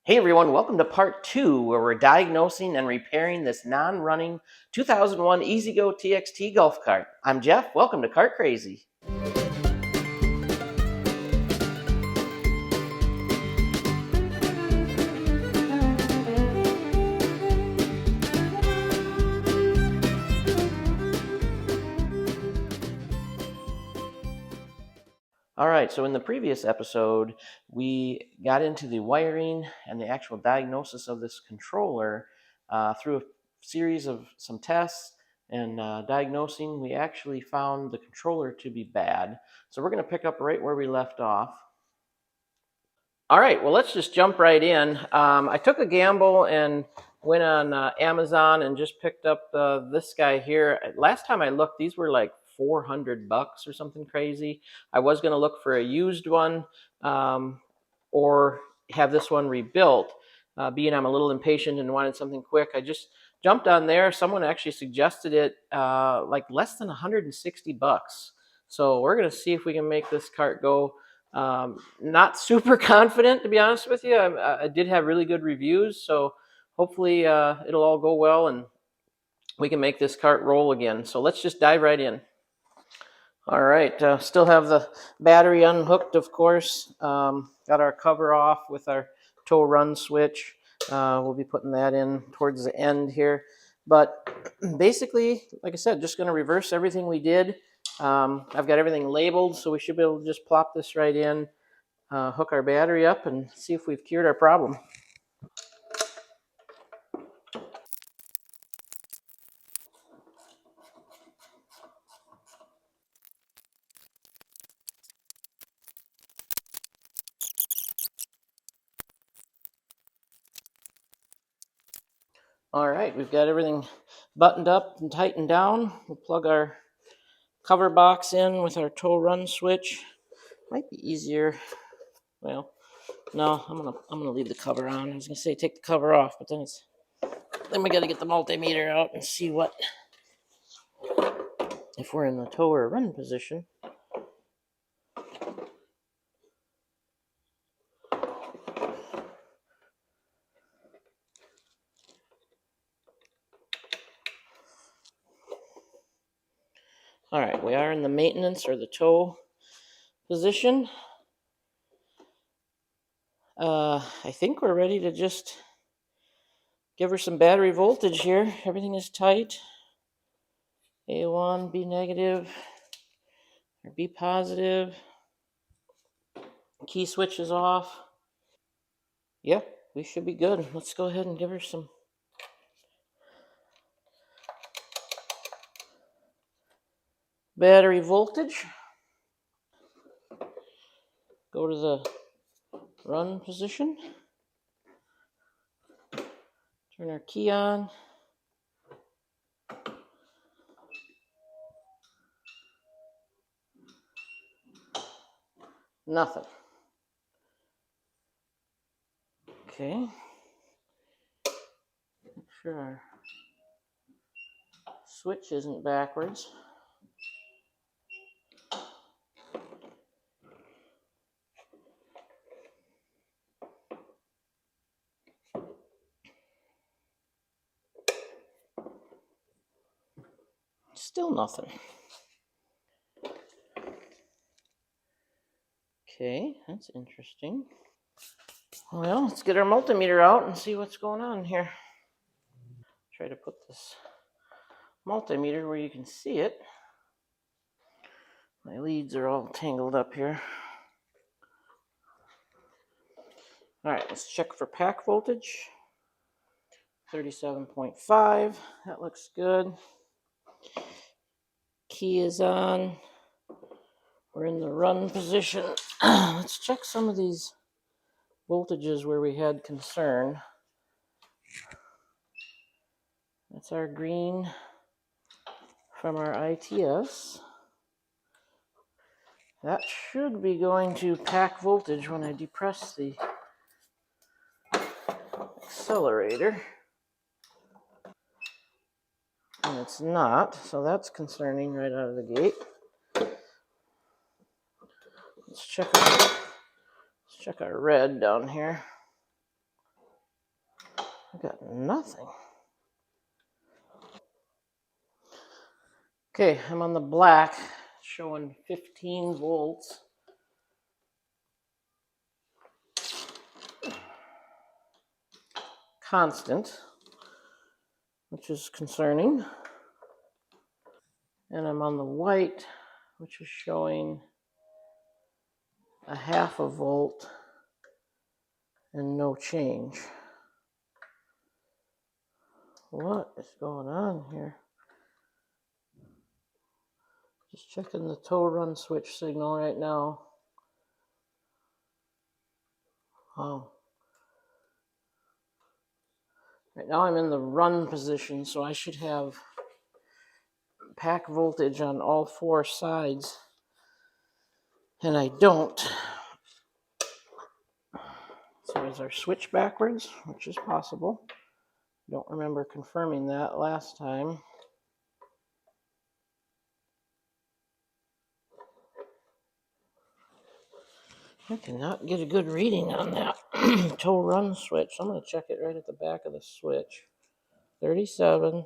Hey everyone, welcome to part 2 where we're diagnosing and repairing this non-running 2001 EZ GO TXT golf cart. I'm Jeff, welcome to Kart Crazy. Alright, so in the previous episode, we got into the wiring and the actual diagnosis of this controller through a series of some tests and diagnosing. We actually found the controller to be bad. So we're going to pick up right where we left off. All right, well, let's just jump right in. I took a gamble and went on Amazon and just picked up this guy here. Last time I looked, these were like $400 or something crazy. I was going to look for a used one or have this one rebuilt. Being I'm a little impatient and wanted something quick, I just jumped on there. Someone actually suggested it like less than $160. So we're going to see if we can make this cart go. Not super confident, to be honest with you. I did have really good reviews, so hopefully it'll all go well and we can make this cart roll again. So let's just dive right in. All right, still have the battery unhooked, of course. Got our cover off with our tow run switch. We'll be putting that in towards the end here. But basically, like I said, just going to reverse everything we did. I've got everything labeled, so we should be able to just plop this right in, hook our battery up, and see if we've cured our problem. All right, we've got everything buttoned up and tightened down. We'll plug our cover box in with our tow run switch. Might be easier. Well, no, I'm gonna leave the cover on. I was gonna say take the cover off, but then we gotta get the multimeter out and see what if we're in the tow or run position. All right, we are in the maintenance or the tow position. I think we're ready to just give her some battery voltage here. Everything is tight. A1, B negative, or B positive. Key switch is off. Yep, we should be good. Let's go ahead and give her some battery voltage. Go to the run position. Turn our key on. Nothing. Okay. Make sure our switch isn't backwards. Still nothing. Okay, that's interesting. Well, let's get our multimeter out and see what's going on here. Try to put this multimeter where you can see it. My leads are all tangled up here. All right, let's check for pack voltage. 37.5, that looks good. Key is on. We're in the run position. Let's check some of these voltages where we had concern. That's our green from our ITS. That should be going to pack voltage when I depress the accelerator. And it's not, so that's concerning right out of the gate. Let's check our red down here. I got nothing. Okay, I'm on the black, showing 15 volts. Constant, which is concerning. And I'm on the white, which is showing a half a volt and no change. What is going on here? Just checking the tow run switch signal right now. Oh. Right now I'm in the run position, so I should have pack voltage on all four sides. And I don't. So is our switch backwards, which is possible. Don't remember confirming that last time. I cannot get a good reading on that tow run switch. I'm going to check it right at the back of the switch. 37.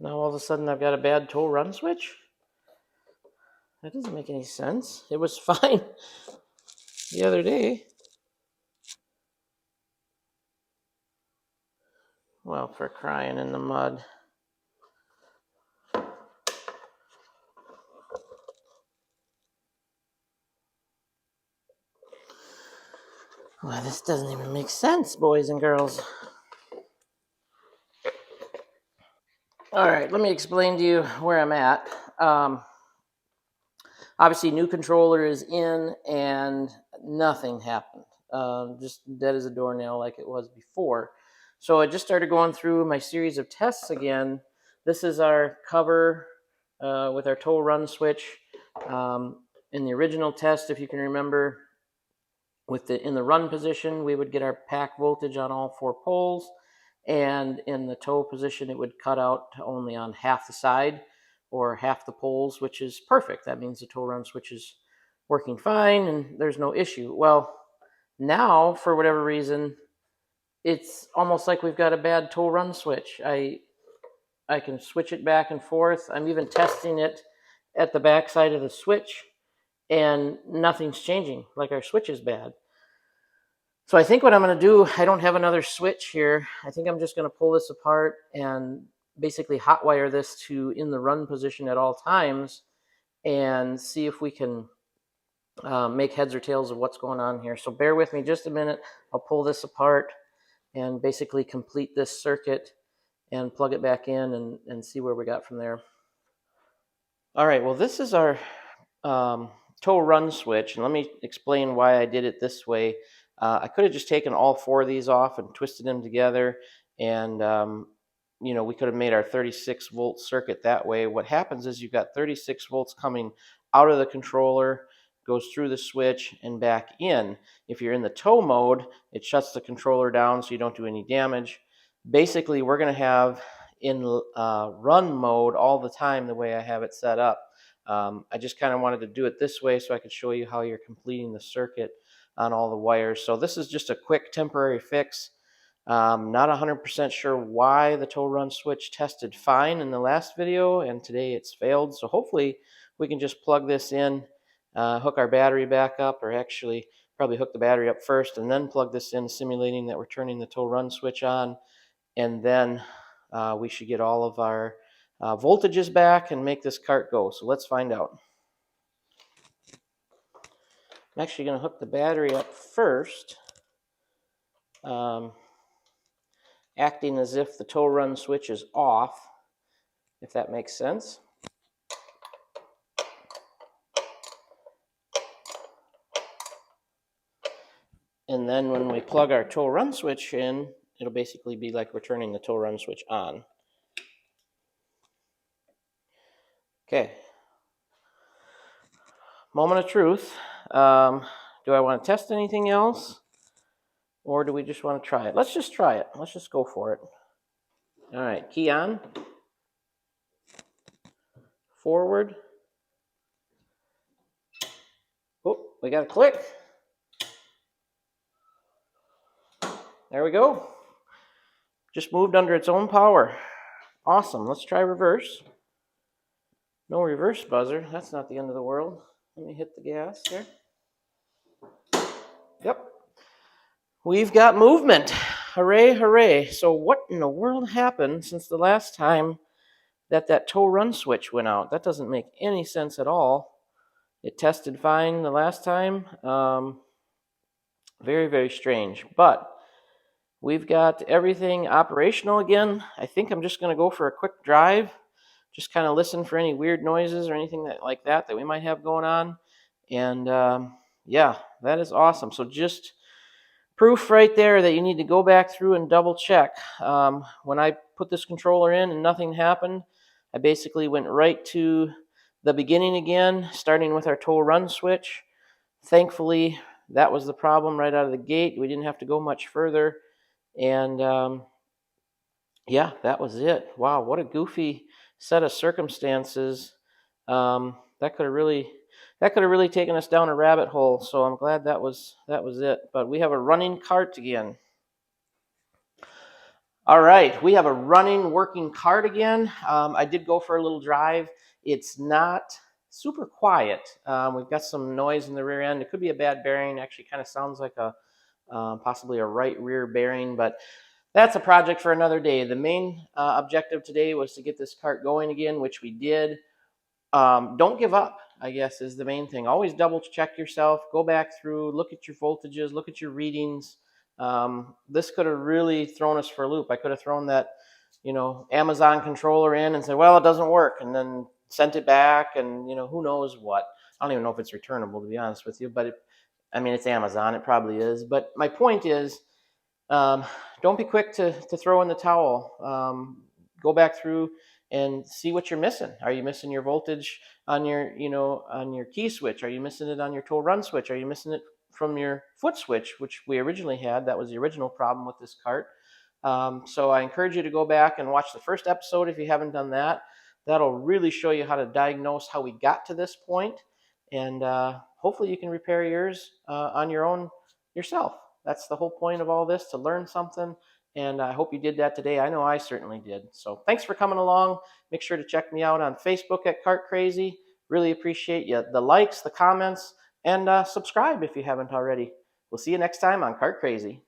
Now all of a sudden I've got a bad tow run switch? That doesn't make any sense. It was fine the other day. Well, for crying in the mud. Well, this doesn't even make sense, boys and girls. All right, let me explain to you where I'm at. Obviously, new controller is in and nothing happened. Just dead as a doornail like it was before. So I just started going through my series of tests again. This is our cover with our tow run switch. In the original test, if you can remember, in the run position, we would get our pack voltage on all four poles. And in the tow position, it would cut out to only on half the side or half the poles, which is perfect. That means the tow run switch is working fine and there's no issue. Well, now, for whatever reason, it's almost like we've got a bad tow run switch. I can switch it back and forth. I'm even testing it at the back side of the switch, and nothing's changing, like our switch is bad. So I think what I'm going to do, I don't have another switch here. I think I'm just going to pull this apart and basically hotwire this to in the run position at all times and see if we can make heads or tails of what's going on here. So bear with me just a minute. I'll pull this apart and basically complete this circuit and plug it back in and see where we got from there. All right, well, this is our tow run switch, and let me explain why I did it this way. I could have just taken all four of these off and twisted them together, and we could have made our 36 volt circuit that way. What happens is you've got 36 volts coming out of the controller, goes through the switch and back in. If you're in the tow mode, it shuts the controller down so you don't do any damage. Basically, we're going to have in run mode all the time the way I have it set up. I just kind of wanted to do it this way so I could show you how you're completing the circuit on all the wires. So this is just a quick temporary fix. Not 100% sure why the tow run switch tested fine in the last video and today it's failed. So hopefully we can just plug this in, hook our battery back up, or actually probably hook the battery up first and then plug this in, simulating that we're turning the tow run switch on, and then we should get all of our voltages back and make this cart go. So let's find out. I'm actually going to hook the battery up first, acting as if the tow run switch is off, if that makes sense. And then when we plug our tow run switch in, it'll basically be like we're turning the tow run switch on. Okay. Moment of truth. Do I want to test anything else? Or do we just want to try it? Let's just try it. Let's just go for it. All right, key on. Forward. Oh, we got a click. There we go. Just moved under its own power. Awesome. Let's try reverse. No reverse buzzer. That's not the end of the world. Let me hit the gas there. Yep. We've got movement. Hooray, hooray. So what in the world happened since the last time that tow run switch went out? That doesn't make any sense at all. It tested fine the last time. Very, very strange. But we've got everything operational again. I think I'm just going to go for a quick drive. Just kind of listen for any weird noises or anything like that we might have going on. And yeah, that is awesome. So just proof right there that you need to go back through and double check. When I put this controller in and nothing happened, I basically went right to the beginning again, starting with our tow run switch. Thankfully, that was the problem right out of the gate. We didn't have to go much further. And yeah, that was it. Wow, what a goofy set of circumstances. That could have really taken us down a rabbit hole. So I'm glad that was it. But we have a running cart again. All right, we have a running, working cart again. I did go for a little drive. It's not super quiet. We've got some noise in the rear end. It could be a bad bearing. Actually, kind of sounds like possibly a right rear bearing, but that's a project for another day. The main objective today was to get this cart going again, which we did. Don't give up, I guess, is the main thing. Always double check yourself. Go back through, look at your voltages, look at your readings. This could have really thrown us for a loop. I could have thrown that, Amazon controller in and said, well, it doesn't work, and then sent it back, and who knows what. I don't even know if it's returnable, to be honest with you, but it's Amazon. It probably is. But my point is, don't be quick to throw in the towel. Go back through and see what you're missing. Are you missing your voltage on your, on your key switch? Are you missing it on your tow run switch? Are you missing it from your foot switch, which we originally had? That was the original problem with this cart. So I encourage you to go back and watch the first episode if you haven't done that. That'll really show you how to diagnose how we got to this point, and hopefully you can repair yours on your own yourself. That's the whole point of all this, to learn something, and I hope you did that today. I know I certainly did. So thanks for coming along. Make sure to check me out on Facebook at Cart Crazy. Really appreciate you, the likes, the comments, and subscribe if you haven't already. We'll see you next time on Cart Crazy.